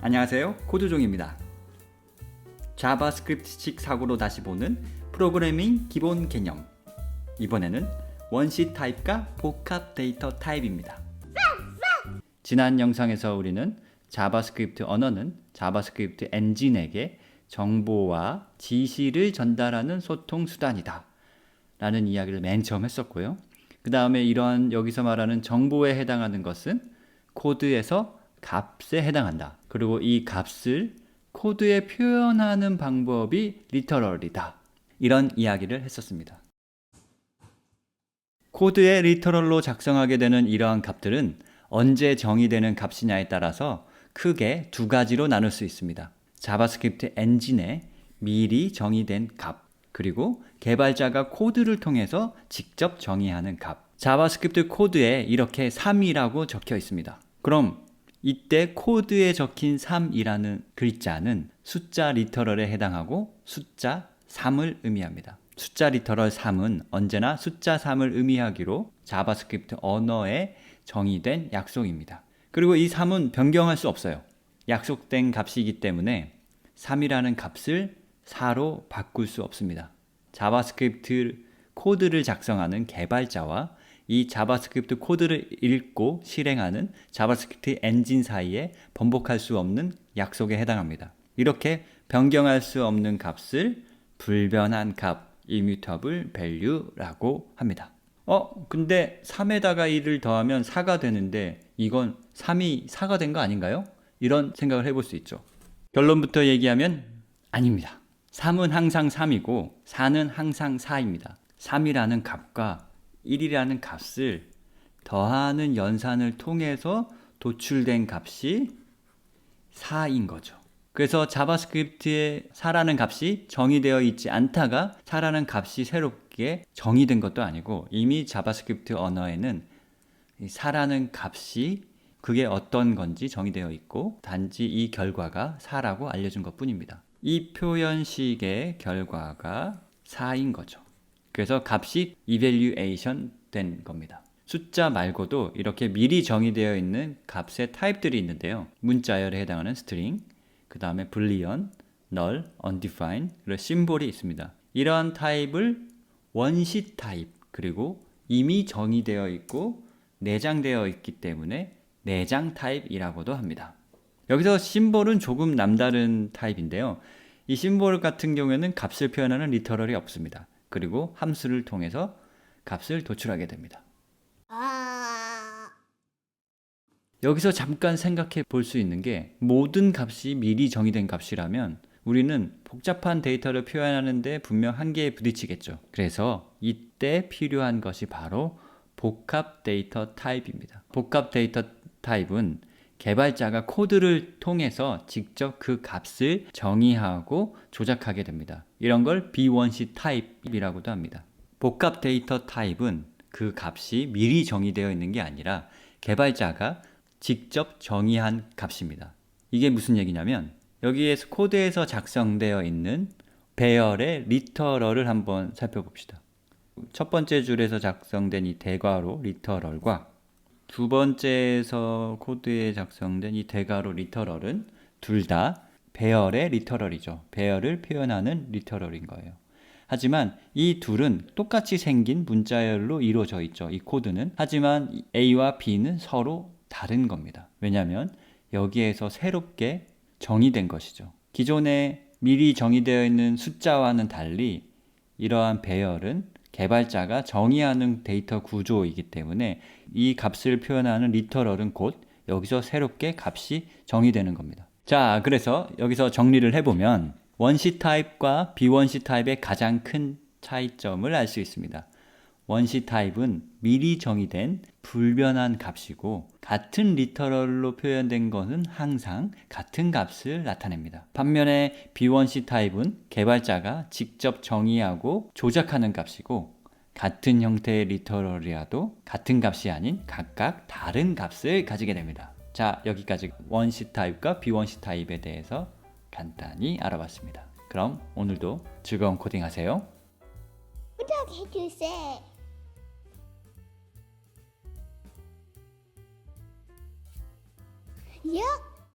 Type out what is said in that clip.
안녕하세요, 코드종입니다. 자바스크립트식 사고로 다시 보는 프로그래밍 기본 개념. 이번에는 원시 타입과 복합 데이터 타입입니다. 지난 영상에서 우리는 자바스크립트 언어는 자바스크립트 엔진에게 정보와 지시를 전달하는 소통 수단이다 라는 이야기를 맨 처음 했었고요. 그 다음에 이러한 여기서 말하는 정보에 해당하는 것은 코드에서 값에 해당한다. 그리고 이 값을 코드에 표현하는 방법이 리터럴이다. 이런 이야기를 했었습니다. 코드에 리터럴로 작성하게 되는 이러한 값들은 언제 정의되는 값이냐에 따라서 크게 두 가지로 나눌 수 있습니다. 자바스크립트 엔진에 미리 정의된 값, 그리고 개발자가 코드를 통해서 직접 정의하는 값. 자바스크립트 코드에 이렇게 3이라고 적혀 있습니다. 그럼 이때 코드에 적힌 3이라는 글자는 숫자 리터럴에 해당하고 숫자 3을 의미합니다. 숫자 리터럴 3은 언제나 숫자 3을 의미하기로 자바스크립트 언어에 정의된 약속입니다. 그리고 이 3은 변경할 수 없어요. 약속된 값이기 때문에 3이라는 값을 4로 바꿀 수 없습니다. 자바스크립트 코드를 작성하는 개발자와 이 자바스크립트 코드를 읽고 실행하는 자바스크립트 엔진 사이에 번복할 수 없는 약속에 해당합니다. 이렇게 변경할 수 없는 값을 불변한 값, immutable value라고 합니다. 근데 3에다가 1을 더하면 4가 되는데 이건 3이 4가 된 거 아닌가요? 이런 생각을 해볼 수 있죠. 결론부터 얘기하면 아닙니다. 3은 항상 3이고 4는 항상 4입니다. 3이라는 값과 1이라는 값을 더하는 연산을 통해서 도출된 값이 4인 거죠. 그래서 자바스크립트에 4라는 값이 정의되어 있지 않다가 4라는 값이 새롭게 정의된 것도 아니고 이미 자바스크립트 언어에는 4라는 값이 그게 어떤 건지 정의되어 있고 단지 이 결과가 4라고 알려준 것 뿐입니다. 이 표현식의 결과가 4인 거죠. 그래서 값이 evaluation 된 겁니다. 숫자 말고도 이렇게 미리 정의되어 있는 값의 타입들이 있는데요. 문자열에 해당하는 string, 그 다음에 boolean, null, undefined, 그리고 심볼이 있습니다. 이러한 타입을 원시 타입, 그리고 이미 정의되어 있고 내장되어 있기 때문에 내장 타입이라고도 합니다. 여기서 심볼은 조금 남다른 타입인데요. 이 심볼 같은 경우에는 값을 표현하는 리터럴이 없습니다. 그리고 함수를 통해서 값을 도출하게 됩니다. 여기서 잠깐 생각해 볼 수 있는 게 모든 값이 미리 정의된 값이라면 우리는 복잡한 데이터를 표현하는데 분명 한계에 부딪히겠죠. 그래서 이때 필요한 것이 바로 복합 데이터 타입입니다. 복합 데이터 타입은 개발자가 코드를 통해서 직접 그 값을 정의하고 조작하게 됩니다. 이런 걸 비원시 타입이라고도 합니다. 복합 데이터 타입은 그 값이 미리 정의되어 있는 게 아니라 개발자가 직접 정의한 값입니다. 이게 무슨 얘기냐면 여기에서 코드에서 작성되어 있는 배열의 리터럴을 한번 살펴봅시다. 첫 번째 줄에서 작성된 이 대괄호 리터럴과 두 번째에서 코드에 작성된 이 대괄호 리터럴은 둘 다 배열의 리터럴이죠. 배열을 표현하는 리터럴인 거예요. 하지만 이 둘은 똑같이 생긴 문자열로 이루어져 있죠. 이 코드는. 하지만 A와 B는 서로 다른 겁니다. 왜냐하면 여기에서 새롭게 정의된 것이죠. 기존에 미리 정의되어 있는 숫자와는 달리 이러한 배열은 개발자가 정의하는 데이터 구조이기 때문에 이 값을 표현하는 리터럴은 곧 여기서 새롭게 값이 정의되는 겁니다. 자, 그래서 여기서 정리를 해보면 원시 타입과 비원시 타입의 가장 큰 차이점을 알 수 있습니다. 원시 타입은 미리 정의된 불변한 값이고 같은 리터럴로 표현된 것은 항상 같은 값을 나타냅니다. 반면에 비원시 타입은 개발자가 직접 정의하고 조작하는 값이고 같은 형태의 리터럴이라도 같은 값이 아닌 각각 다른 값을 가지게 됩니다. 자, 여기까지 원시 타입과 비원시 타입에 대해서 간단히 알아봤습니다. 그럼 오늘도 즐거운 코딩 하세요. 구독해주세요. 요.